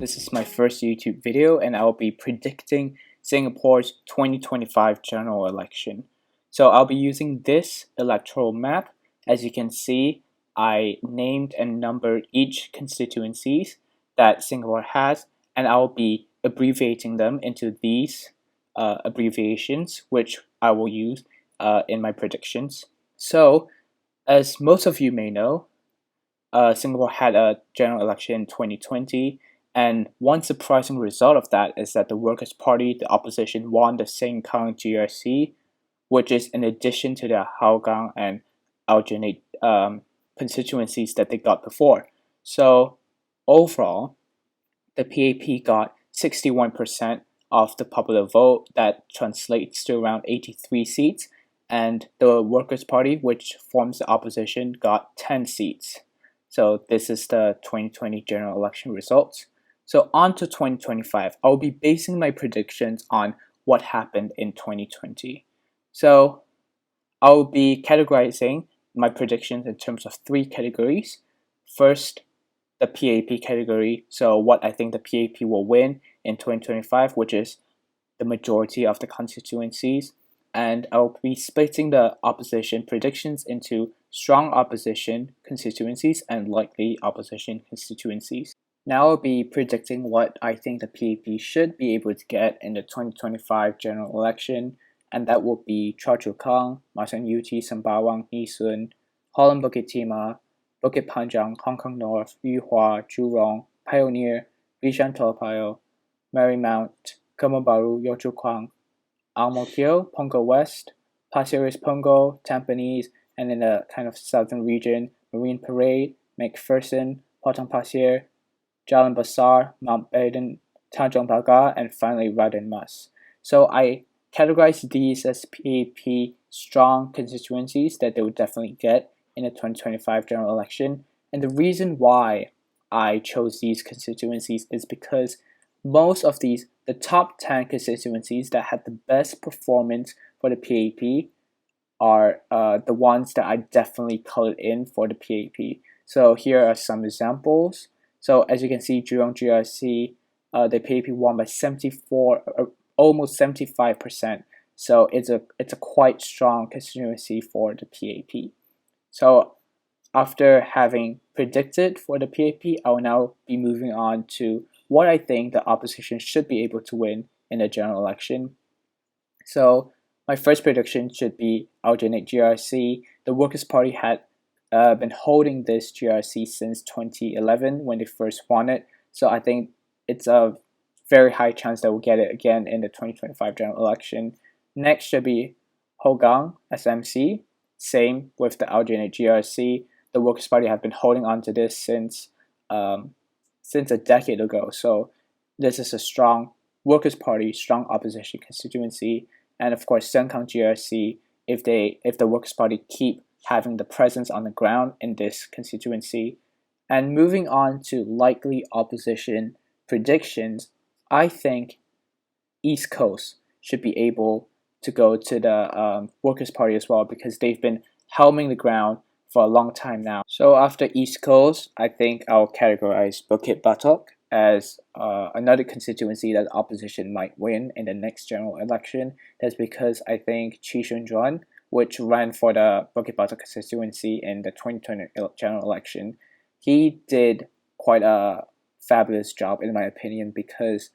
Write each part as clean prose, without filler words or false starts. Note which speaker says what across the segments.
Speaker 1: this is my first YouTube video and I'll be predicting Singapore's 2025 general election. So I'll be using this electoral map. As you can see, I named and numbered each constituencies that Singapore has, and I'll be abbreviating them into these abbreviations, which I will use in my predictions. So, as most of you may know, Singapore had a general election in 2020, and one surprising result of that is that the Workers' Party, the opposition, won the Sengkang GRC, which is in addition to the Hougang and Aljunied constituencies that they got before. So overall, the PAP got 61% of the popular vote. That translates to around 83 seats, and the Workers' Party, which forms the opposition, got 10 seats. So this is the 2020 general election results. So on to 2025, I'll be basing my predictions on what happened in 2020. So I'll be categorizing my predictions in terms of three categories. First, the PAP category, so what I think the PAP will win in 2025, which is the majority of the constituencies. And I'll be splitting the opposition predictions into strong opposition constituencies and likely opposition constituencies. Now I'll be predicting what I think the PAP should be able to get in the 2025 general election, and that will be Choa Chu Kang, Masang UT, Sembawang, Nee Soon, Holland Bukit Timah, Bukit Panjang, Hong Kong North, Yuhua, Jurong, Pioneer, Bishan Toa Payoh, Marymount, Kembu Baru, Yio Chu Kang, Ang Mo Kio, Punggol West, Pasir Ris Punggol, Tampines, and in the kind of southern region, Marine Parade, McPherson, Potong Pasir, Jalan Besar, Mount Baden, Tanjong Pagar, and finally Radin Mas. So I categorize these as PAP strong constituencies that they would definitely get in the 2025 general election. And the reason why I chose these constituencies is because most of these, the top 10 constituencies that had the best performance for the PAP are the ones that I definitely colored in for the PAP. So here are some examples. So as you can see, Jurong GRC, the PAP won by 74, almost 75%. So it's a quite strong constituency for the PAP. So after having predicted for the PAP, I will now be moving on to what I think the opposition should be able to win in the general election. So my first prediction should be Aljunied GRC. The Workers' Party had been holding this GRC since 2011 when they first won it. So I think it's a very high chance that we'll get it again in the 2025 general election. Next should be Hougang SMC. Same with the Aljunied GRC. The Workers' Party have been holding on to this since a decade ago. So this is a strong Workers' Party, strong opposition constituency. And of course, Sengkang GRC, if the Workers' Party keep having the presence on the ground in this constituency. And moving on to likely opposition predictions, I think East Coast should be able to go to the Workers' Party as well, because they've been helming the ground for a long time now. So after East Coast, I think I'll categorize Bukit Batok as another constituency that the opposition might win in the next general election. That's because I think Chee Soon Juan, which ran for the Bukit Batok constituency in the 2020 general election, he did quite a fabulous job in my opinion, because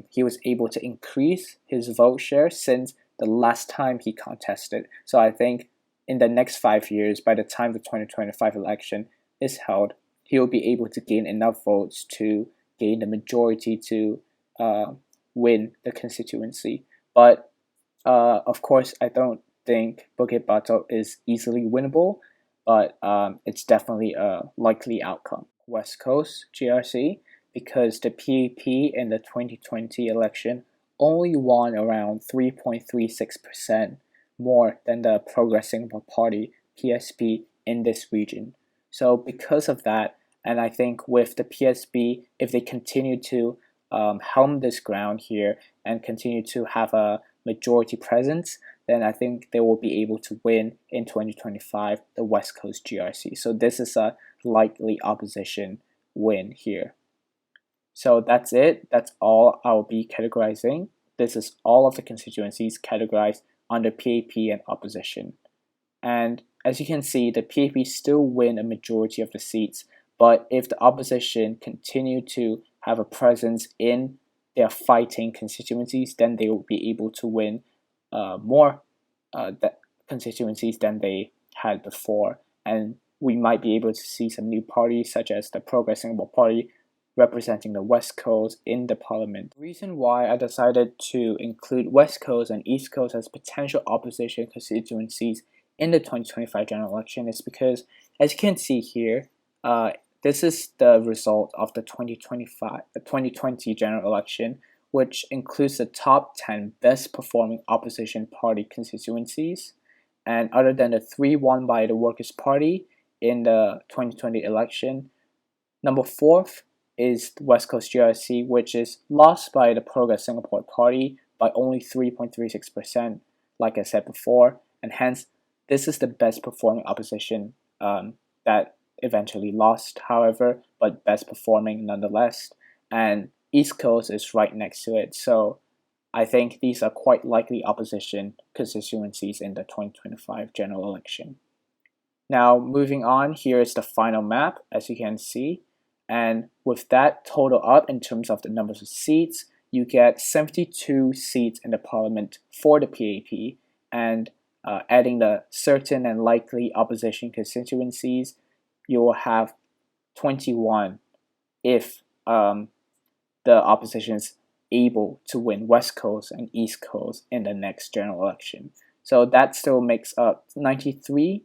Speaker 1: he was able to increase his vote share since the last time he contested. So I think in the next 5 years, by the time the 2025 election is held, he will be able to gain enough votes to gain the majority to win the constituency. But of course, I don't think Bukit Batok is easily winnable, but it's definitely a likely outcome. West Coast GRC, because the PAP in the 2020 election only won around 3.36% more than the Progressing Party PSP in this region. So because of that, and I think with the PSP, if they continue to helm this ground here and continue to have a majority presence, then I think they will be able to win in 2025 the West Coast GRC. So this is a likely opposition win here. So that's it. That's all I'll be categorizing. This is all of the constituencies categorized under PAP and opposition. And as you can see, the PAP still win a majority of the seats, but if the opposition continue to have a presence in their fighting constituencies, then they will be able to win more constituencies than they had before. And we might be able to see some new parties, such as the Progress Singapore Party, representing the West Coast in the parliament. The reason why I decided to include West Coast and East Coast as potential opposition constituencies in the 2025 general election is because, as you can see here, this is the result of the 2020 general election, which includes the top 10 best performing opposition party constituencies. And other than the 3 won by the Workers' Party in the 2020 election, number 4 is the West Coast GRC, which is lost by the Progress Singapore Party by only 3.36%, like I said before, and hence this is the best performing opposition that eventually lost, however, but best performing nonetheless. And East Coast is right next to it, so I think these are quite likely opposition constituencies in the 2025 general election. Now, moving on, here is the final map, as you can see. And with that total up in terms of the numbers of seats, you get 72 seats in the parliament for the PAP, and adding the certain and likely opposition constituencies, you will have 21 if the opposition is able to win West Coast and East Coast in the next general election. So that still makes up 93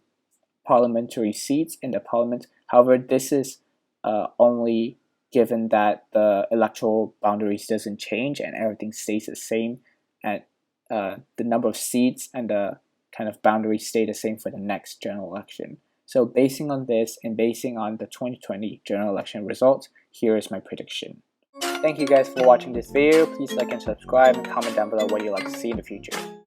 Speaker 1: parliamentary seats in the parliament. However, this is only given that the electoral boundaries doesn't change and everything stays the same, and the number of seats and the kind of boundaries stay the same for the next general election. So basing on this and basing on the 2020 general election results, here is my prediction. Thank you guys for watching this video. Please like and subscribe and comment down below what you'd like to see in the future.